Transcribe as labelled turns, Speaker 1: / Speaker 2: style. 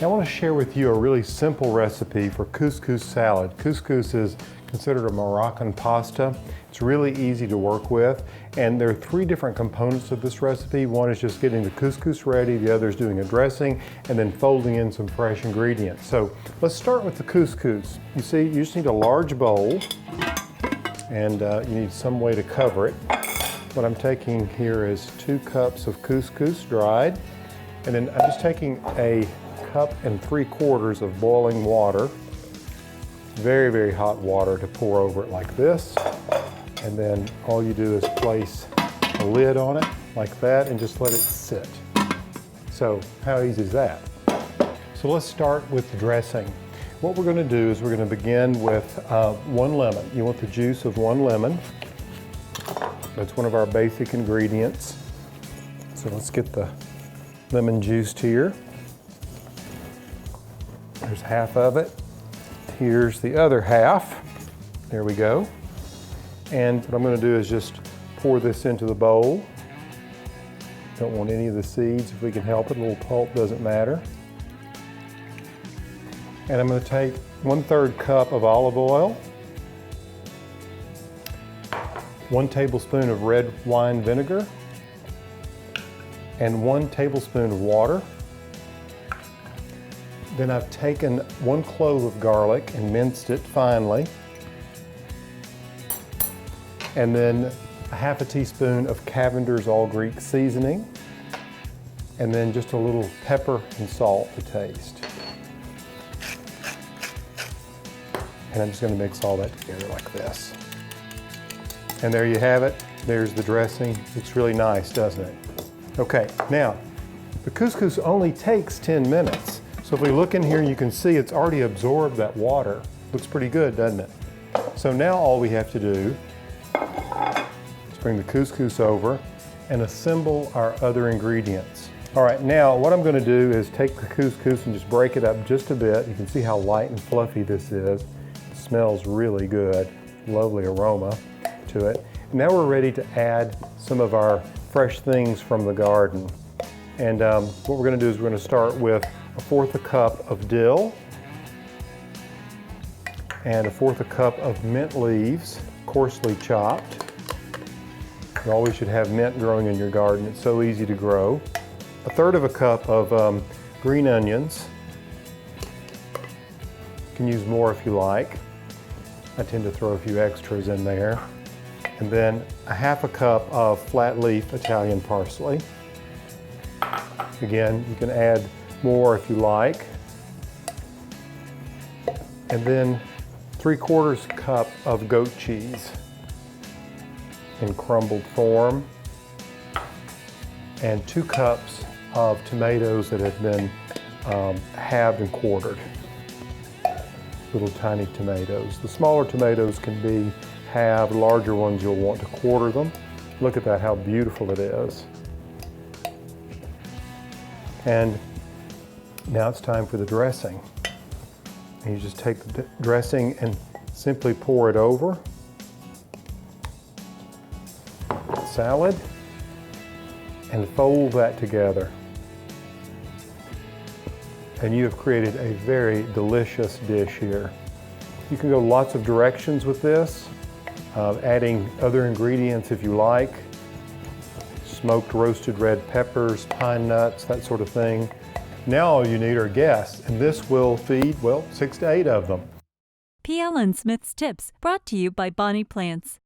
Speaker 1: I want to share with you a really simple recipe for couscous salad. Couscous is considered a Moroccan pasta. It's really easy to work with, and there are three different components of this recipe. One is just getting the couscous ready, the other is doing a dressing, and then folding in some fresh ingredients. So let's start with the couscous. You see, you just need a large bowl, and you need some way to cover it. What I'm taking here is 2 cups of couscous dried, and then I'm just taking a 1 3/4 cups of boiling water, very, very hot water, to pour over it like this. And then all you do is place a lid on it like that and just let it sit. So how easy is that? So let's start with the dressing. What we're going to do is we're going to begin with 1 lemon. You want the juice of 1 lemon. That's one of our basic ingredients. So let's get the lemon juiced here. There's half of it. Here's the other half. There we go. And what I'm going to do is just pour this into the bowl. Don't want any of the seeds if we can help it. A little pulp doesn't matter. And I'm going to take 1/3 cup of olive oil, 1 tablespoon of red wine vinegar, and 1 tablespoon of water. Then I've taken 1 clove of garlic and minced it finely. And then 1/2 teaspoon of Cavender's All Greek seasoning. And then just a little pepper and salt to taste. And I'm just going to mix all that together like this. And there you have it. There's the dressing. Looks really nice, doesn't it? Okay, now, the couscous only takes 10 minutes. So if we look in here, you can see it's already absorbed that water. Looks pretty good, doesn't it? So now all we have to do is bring the couscous over and assemble our other ingredients. All right, now what I'm going to do is take the couscous and just break it up just a bit. You can see how light and fluffy this is. It smells really good, lovely aroma to it. And now we're ready to add some of our fresh things from the garden. And what we're going to do is we're going to start with 1/4 cup of dill and 1/4 cup of mint leaves, coarsely chopped. You always should have mint growing in your garden. It's so easy to grow. 1/3 cup of green onions. You can use more if you like. I tend to throw a few extras in there. And then 1/2 cup of flat leaf Italian parsley. Again, you can add more if you like. And then 3/4 cup of goat cheese in crumbled form. And 2 cups of tomatoes that have been halved and quartered. Little tiny tomatoes. The smaller tomatoes can be halved, larger ones you'll want to quarter them. Look at that, how beautiful it is. And now it's time for the dressing. And you just take the dressing and simply pour it over the salad and fold that together. And you have created a very delicious dish here. You can go lots of directions with this, adding other ingredients if you like. Smoked roasted red peppers, pine nuts, that sort of thing. Now all you need are guests, and this will feed, well, 6 to 8 of them.
Speaker 2: PL and Smith's Tips, brought to you by Bonnie Plants.